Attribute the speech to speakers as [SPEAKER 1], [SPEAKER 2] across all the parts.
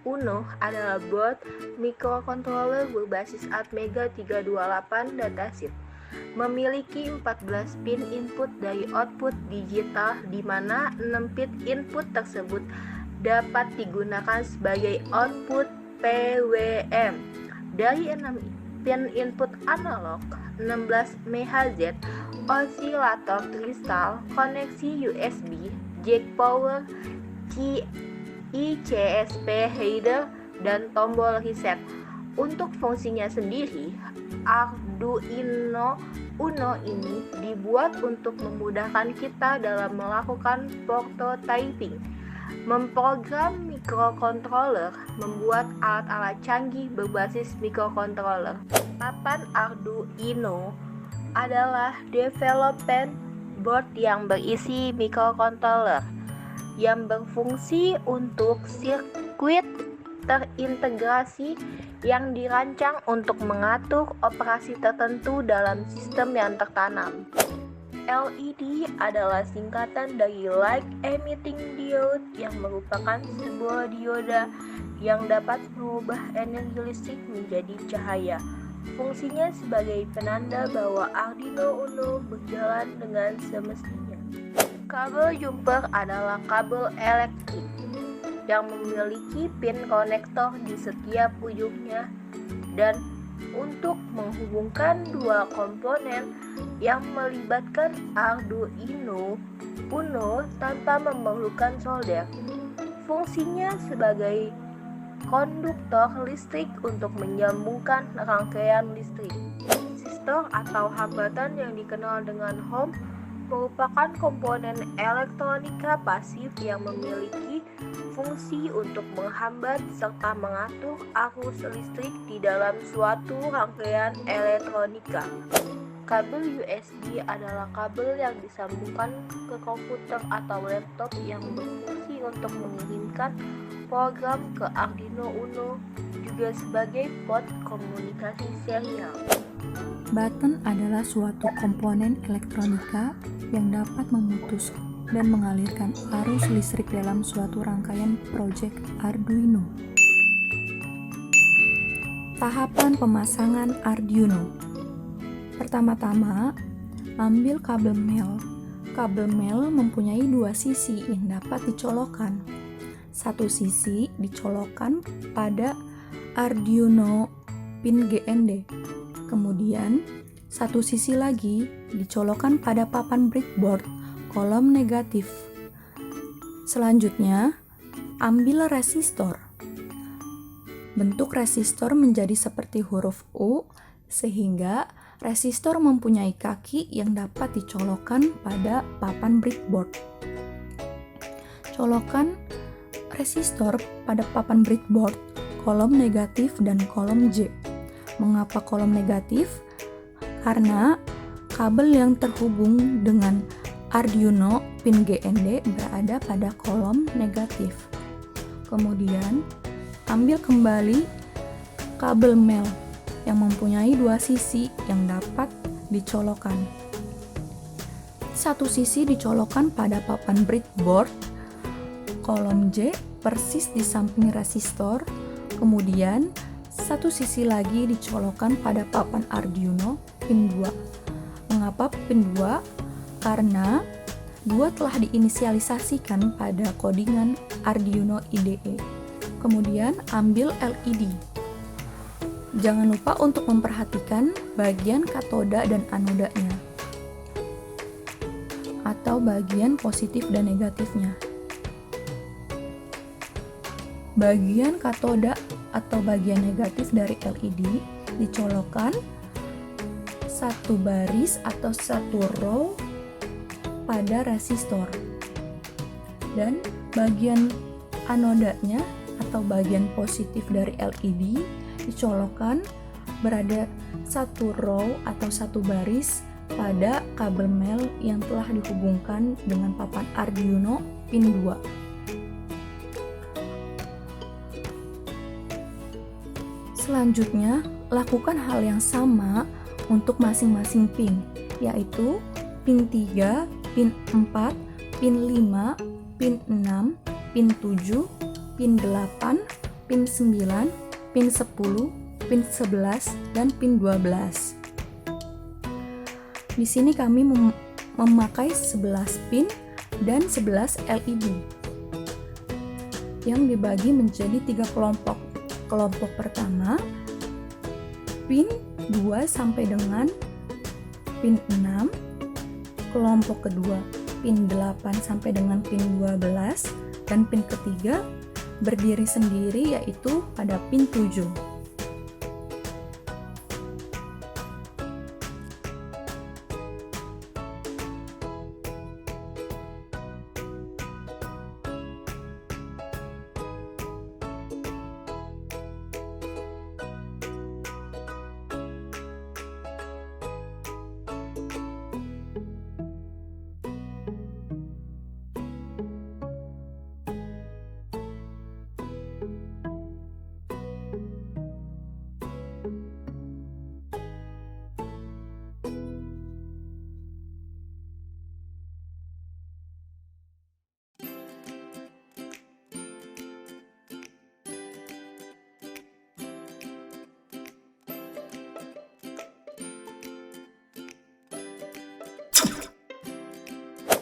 [SPEAKER 1] Uno adalah board microcontroller berbasis Atmega 328 datasheet. Memiliki 14 pin input dari output digital di mana 6 pin input tersebut dapat digunakan sebagai output PWM. Dari 6 pin input analog, 16 MHz osilator kristal, koneksi USB, jack power, ICSP header, dan tombol reset. Untuk fungsinya sendiri, Arduino Uno ini dibuat untuk memudahkan kita dalam melakukan prototyping, memprogram microcontroller, membuat alat-alat canggih berbasis microcontroller. Papan Arduino adalah development board yang berisi microcontroller yang berfungsi untuk sirkuit terintegrasi yang dirancang untuk mengatur operasi tertentu dalam sistem yang tertanam. LED adalah singkatan dari Light Emitting Diode yang merupakan sebuah dioda yang dapat mengubah energi listrik menjadi cahaya. Fungsinya sebagai penanda bahwa Arduino Uno berjalan dengan semestinya. Kabel jumper adalah kabel elektrik yang memiliki pin konektor di setiap ujungnya dan untuk menghubungkan dua komponen yang melibatkan Arduino Uno tanpa memerlukan solder. Fungsinya sebagai konduktor listrik untuk menyambungkan rangkaian listrik. Resistor atau hambatan yang dikenal dengan ohm merupakan komponen elektronika pasif yang memiliki fungsi untuk menghambat serta mengatur arus listrik di dalam suatu rangkaian elektronika. Kabel USB adalah kabel yang disambungkan ke komputer atau laptop yang berfungsi untuk mengirimkan program ke Arduino Uno, juga sebagai port komunikasi serial.
[SPEAKER 2] Button adalah suatu komponen elektronika yang dapat memutus dan mengalirkan arus listrik dalam suatu rangkaian project Arduino. Tahapan pemasangan Arduino. Pertama-tama, ambil kabel mel. Kabel mel mempunyai dua sisi yang dapat dicolokkan. Satu sisi dicolokkan pada Arduino pin GND. Kemudian, satu sisi lagi dicolokkan pada papan breadboard kolom negatif. Selanjutnya, ambil resistor. Bentuk resistor menjadi seperti huruf U, sehingga resistor mempunyai kaki yang dapat dicolokkan pada papan breadboard. Colokkan resistor pada papan breadboard kolom negatif dan kolom J. Mengapa kolom negatif? Karena kabel yang terhubung dengan Arduino pin GND berada pada kolom negatif. Kemudian, ambil kembali kabel mel yang mempunyai dua sisi yang dapat dicolokkan. Satu sisi dicolokkan pada papan breadboard kolom J persis di samping resistor. Kemudian, satu sisi lagi dicolokkan pada papan Arduino pin 2. Mengapa pin 2? Karena 2 telah diinisialisasikan pada kodingan Arduino IDE. Kemudian ambil LED. Jangan lupa untuk memperhatikan bagian katoda dan anodanya, atau bagian positif dan negatifnya. Bagian katoda atau bagian negatif dari LED dicolokkan satu baris atau satu row pada resistor, dan bagian anodanya atau bagian positif dari LED dicolokkan berada satu row atau satu baris pada kabel mel yang telah dihubungkan dengan papan Arduino pin 2. Selanjutnya, lakukan hal yang sama untuk masing-masing pin, yaitu pin 3, pin 4, pin 5, pin 6, pin 7, pin 8, pin 9, pin 10, pin 11, dan pin 12. Di sini kami memakai 11 pin dan 11 LED yang dibagi menjadi 3 kelompok. Kelompok pertama, pin 2 sampai dengan pin 6, kelompok kedua pin 8 sampai dengan pin 12, dan pin ketiga berdiri sendiri yaitu pada pin 7.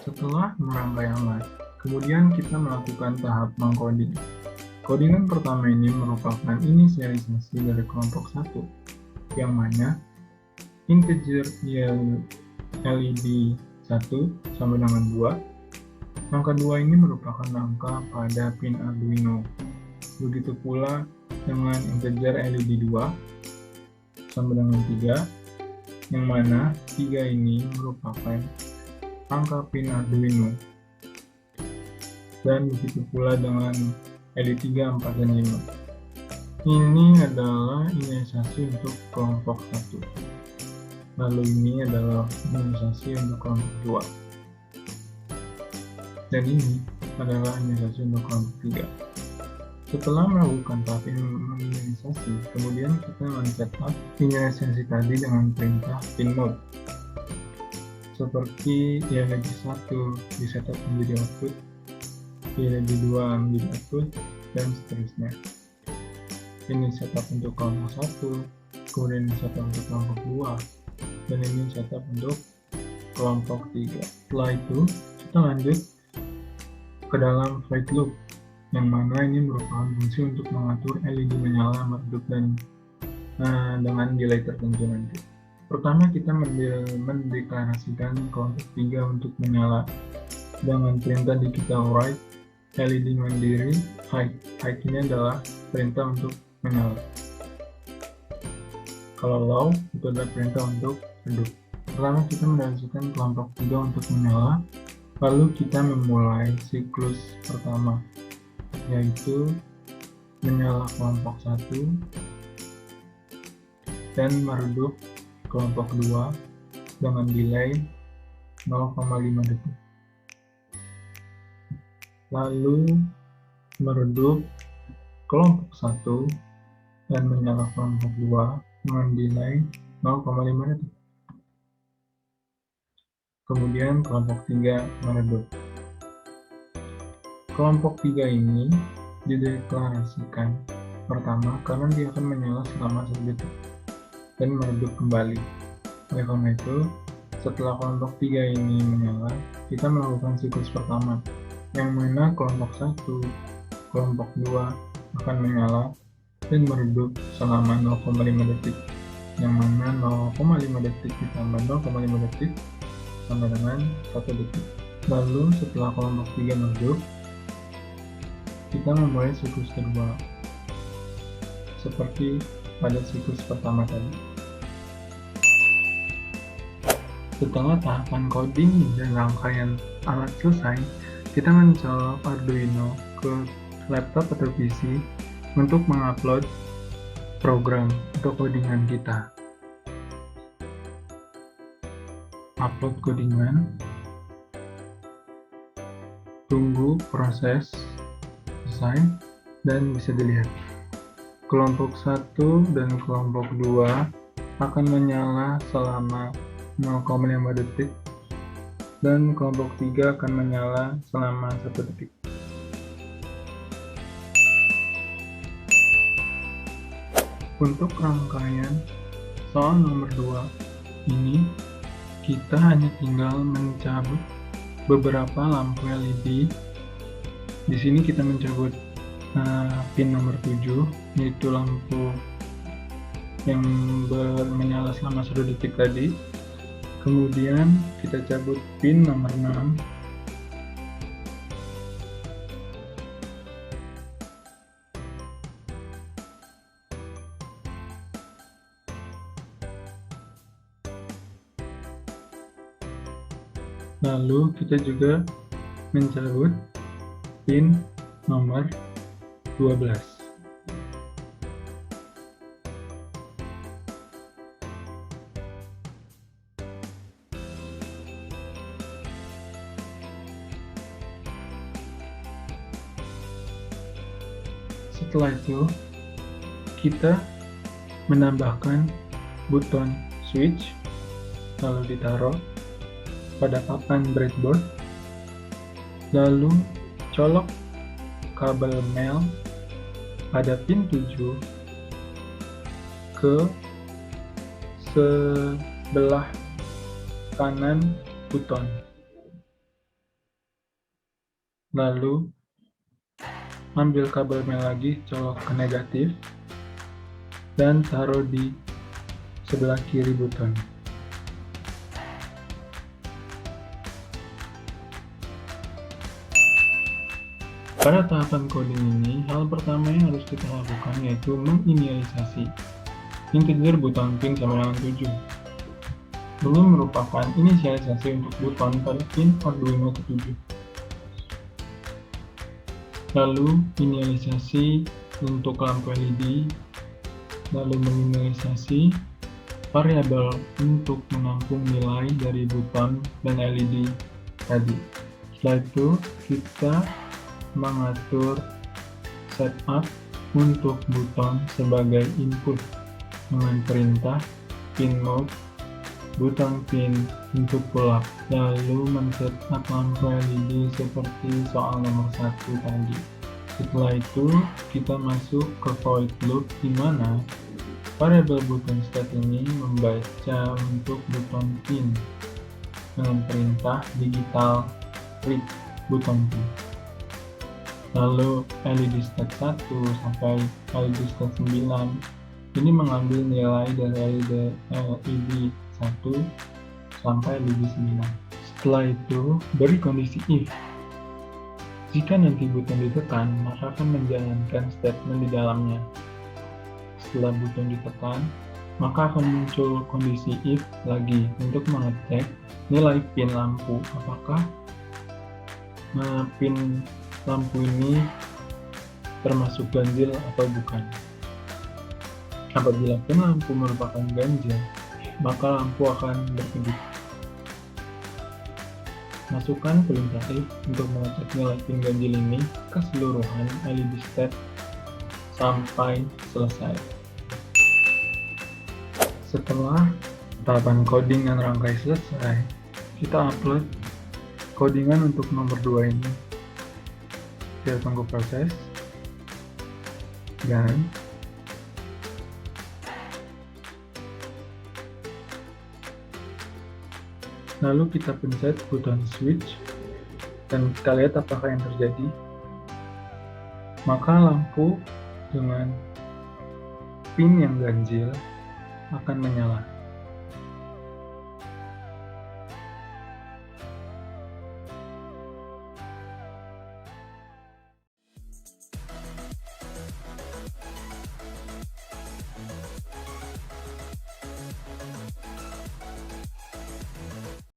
[SPEAKER 3] Setelah merangkai alat, kemudian kita melakukan tahap mengcoding. Codingan pertama ini merupakan inisialisasi dari kelompok 1, yang mana integer LED 1 sama dengan 2. Angka 2 ini merupakan angka pada pin Arduino. Begitu pula dengan integer LED 2 sama dengan 3, yang mana 3 ini merupakan angka pin Arduino. Dan begitu pula dengan LED 3, 4, dan 5. Ini adalah inisialisasi untuk kelompok 1. Lalu ini adalah inisialisasi untuk kelompok 2. Dan ini adalah inisialisasi untuk kelompok 3. Setelah melakukan tahap inisialisasi, kemudian kita men-setup inisialisasi tadi dengan perintah pin mode. Seperti LED 1 di-setup menjadi output, LED 2 menjadi output, dan seterusnya. Ini setup untuk kelompok 1, kemudian ini setup untuk kelompok 2, dan ini setup untuk kelompok 3. Setelah itu, kita lanjut ke dalam void loop, yang mana ini merupakan fungsi untuk mengatur LED menyala, meredup, dan dengan delay tertentu nanti. Pertama, kita mendeklarasikan kelompok 3 untuk menyala dengan perintah digital write LED mandiri high. High ini adalah perintah untuk menyala. Kalau low, itu adalah perintah untuk redup. Pertama, kita mendeklarasikan kelompok 3 untuk menyala, lalu kita memulai siklus pertama, yaitu menyala kelompok 1 dan meredup kelompok 2 dengan delay 0,5 detik. Lalu meredup kelompok 1 dan menyala kelompok 2 dengan delay 0,5 detik. Kemudian kelompok 3 meredup. Kelompok 3 ini dideklarasikan pertama karena dia akan menyala selama 1 detik dan meredup kembali. Oleh karena itu, setelah kelompok 3 ini menyala, kita melakukan siklus pertama, yang mana kelompok 1, kelompok 2 akan menyala dan meredup selama 0,5 detik, yang mana 0,5 detik ditambah 0,5 detik sama dengan 1 detik. Lalu setelah kelompok 3 meredup, kita memulai siklus kedua, seperti pada siklus pertama tadi. Setelah tahapan coding dan rangkaian alat selesai, kita mencolok Arduino ke laptop atau PC untuk mengupload program atau codingan kita. Upload codingan, tunggu proses selesai, dan bisa dilihat kelompok 1 dan kelompok 2 akan menyala selama 0,5 detik dan kelompok 3 akan menyala selama 1 detik. Untuk rangkaian soal nomor 2 ini, kita hanya tinggal mencabut beberapa lampu LED. Di sini kita mencabut pin nomor 7, yaitu lampu yang menyala selama 1 detik tadi. Kemudian kita cabut pin nomor 6, lalu kita juga mencabut pin nomor 12. Setelah itu, kita menambahkan buton switch, lalu ditaruh pada papan breadboard, lalu colok kabel mel pada pin 7 ke sebelah kanan buton. Lalu ambil kabel mel lagi, colok ke negatif, dan taruh di sebelah kiri buton. Pada tahapan coding ini, hal pertama yang harus kita lakukan yaitu menginisialisasi integer buton pin sama dengan 7. Ini merupakan inisialisasi untuk buton pada pin Arduino ke-7. Lalu inisialisasi untuk lampu LED, lalu menginisialisasi variabel untuk menampung nilai dari buton dan LED tadi. Setelah itu kita mengatur setup untuk buton sebagai input dengan perintah pin mode, buton pin input pull-up, lalu men-setup lampu LED seperti soal nomor 1 tadi. Setelah itu kita masuk ke void loop, di mana variabel buton state ini membaca untuk buton pin dengan perintah digital read buton pin. Lalu LED state 1 sampai LED state 9 ini mengambil nilai dari LED 1 sampai LED 9. Setelah itu beri kondisi if. Jika nanti buton ditekan, maka akan menjalankan statement di dalamnya. Setelah buton ditekan, maka akan muncul kondisi if lagi untuk mengecek nilai pin lampu, apakah pin lampu ini termasuk ganjil atau bukan. Apabila pin lampu merupakan ganjil, maka lampu akan berkedip. Masukkan perintah if untuk mengecek nilai pin ganjil ini keseluruhan LED state sampai selesai. Setelah tahapan coding dan rangkai selesai, kita upload codingan untuk nomor 2 ini. Kita tunggu proses, dan lalu kita pencet buton switch dan kita lihat apakah yang terjadi. Maka lampu dengan pin yang ganjil akan menyala.